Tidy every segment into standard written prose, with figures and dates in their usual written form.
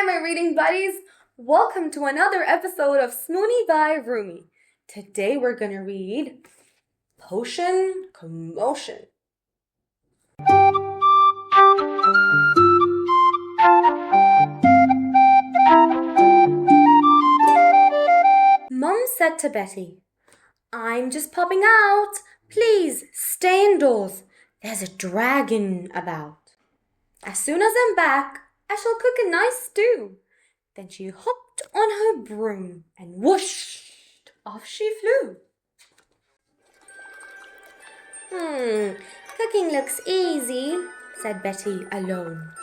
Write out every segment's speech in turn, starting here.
Hi, my reading buddies! Welcome to another episode of Smoonie by Rumi. Today we're going to read Commotion. Mum said to Betty, "I'm just popping out. Please stay indoors. There's a dragon about. As soon as I'm back, I shall cook a nice stew." Then she hopped on her broom and whoosh, off she flew. Cooking looks easy," said Betty alone.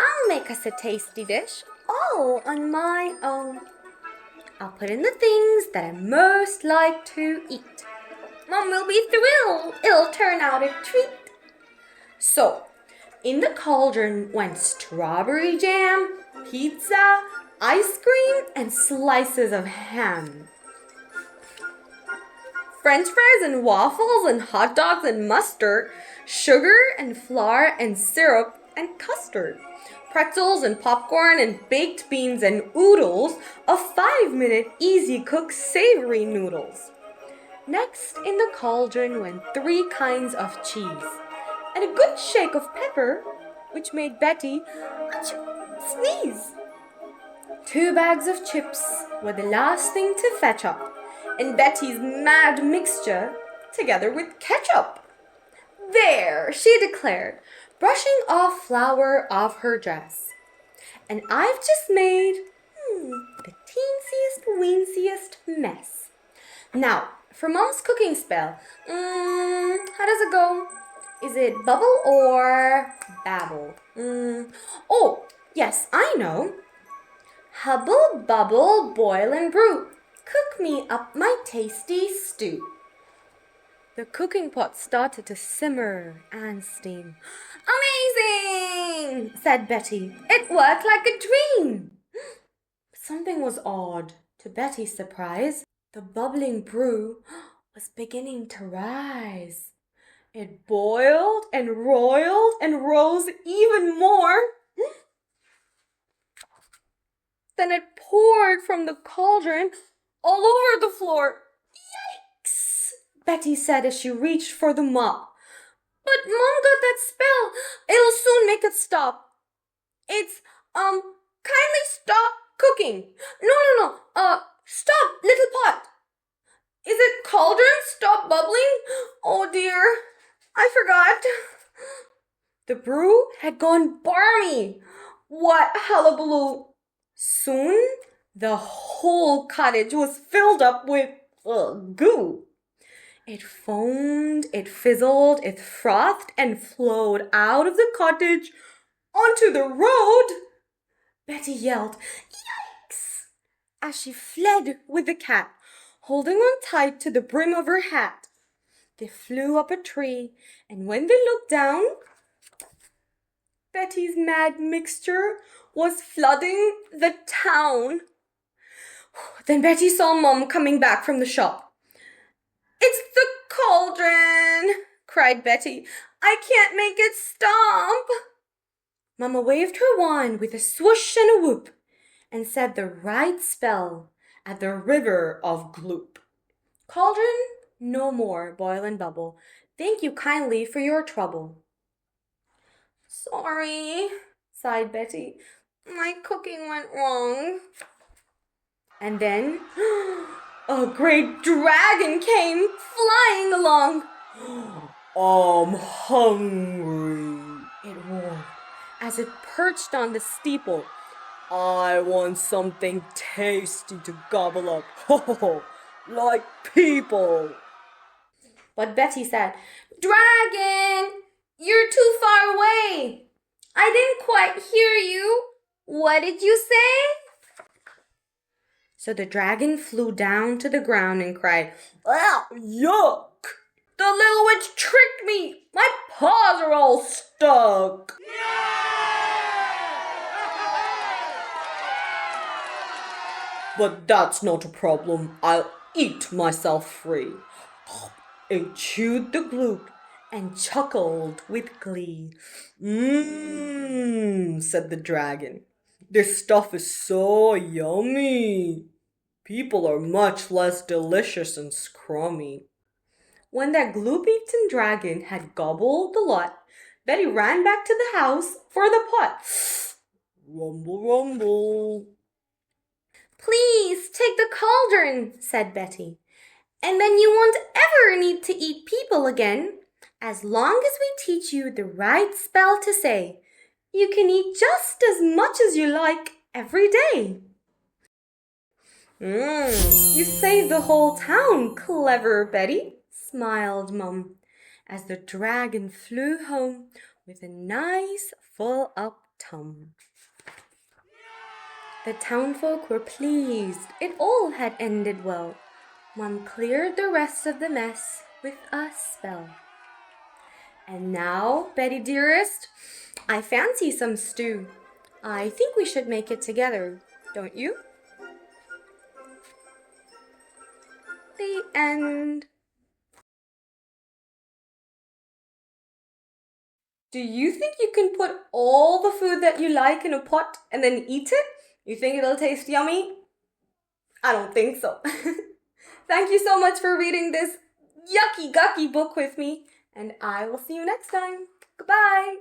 "I'll make us a tasty dish all on my own. I'll put in the things that I most like to eat. Mom will be thrilled. It'll turn out a treat." So, in the cauldron went strawberry jam, pizza, ice cream, and slices of ham. French fries and waffles and hot dogs and mustard, sugar and flour and syrup and custard, pretzels and popcorn and baked beans and oodles of 5-minute easy cook savory noodles. Next in the cauldron went 3 kinds of cheese and a good shake of pepper, which made Betty sneeze. 2 bags of chips were the last thing to fetch up, and Betty's mad mixture together with ketchup. "There," she declared, brushing off flour off her dress. "And I've just made the teensiest, weensiest mess. Now, for Mom's cooking spell, how does it go? Is it bubble or babble? Oh, yes, I know. Hubble, bubble, boil and brew. Cook me up my tasty stew." The cooking pot started to simmer and steam. "Amazing!" said Betty. "It worked like a dream." But something was odd. To Betty's surprise, the bubbling brew was beginning to rise. It boiled and roiled and rose even more. Then it poured from the cauldron all over the floor. "Yikes!" Betty said as she reached for the mop. "But Mom got that spell. It'll soon make it stop. It's, kindly stop cooking. No. Stop, little pot. Is it cauldron? Stop bubbling? Oh dear, I forgot." The brew had gone barmy. What hullabaloo! Soon, the whole cottage was filled up with goo. It foamed, it fizzled, it frothed, and flowed out of the cottage onto the road. Betty yelled, "Yikes!" as she fled with the cat, holding on tight to the brim of her hat. They flew up a tree, and when they looked down, Betty's mad mixture was flooding the town. Then Betty saw Mom coming back from the shop. "It's the cauldron," cried Betty. "I can't make it stop." Mama waved her wand with a swoosh and a whoop and said the right spell at the river of gloop. "Cauldron, no more boil and bubble. Thank you kindly for your trouble." "Sorry," sighed Betty. "My cooking went wrong." And then a great dragon came flying along. "I'm hungry," it roared as it perched on the steeple. "I want something tasty to gobble up, like people." But Betty said, "Dragon, you're too far away. I didn't quite hear you. What did you say?" So the dragon flew down to the ground and cried, "Yuck! The little witch tricked me. My paws are all stuck." "But that's not a problem. I'll eat myself free." It chewed the gloop and chuckled with glee. Said the dragon. This stuff is so yummy. People are much less delicious and scrummy. When that glue-beaten dragon had gobbled the lot, Betty ran back to the house for the pot. Rumble, rumble. Please take the cauldron, said Betty, and then you won't ever need to eat people again. As long as we teach you the right spell to say, you can eat just as much as you like every day. You saved the whole town, clever Betty, smiled Mum, as the dragon flew home with a nice full-up tum. The townfolk were pleased. It all had ended well. Mum cleared the rest of the mess with a spell. And now, Betty dearest, I fancy some stew. I think we should make it together, don't you? The end. Do you think you can put all the food that you like in a pot and then eat it? You think it'll taste yummy? I don't think so. Thank you so much for reading this yucky gucky book with me, and I will see you next time. Goodbye.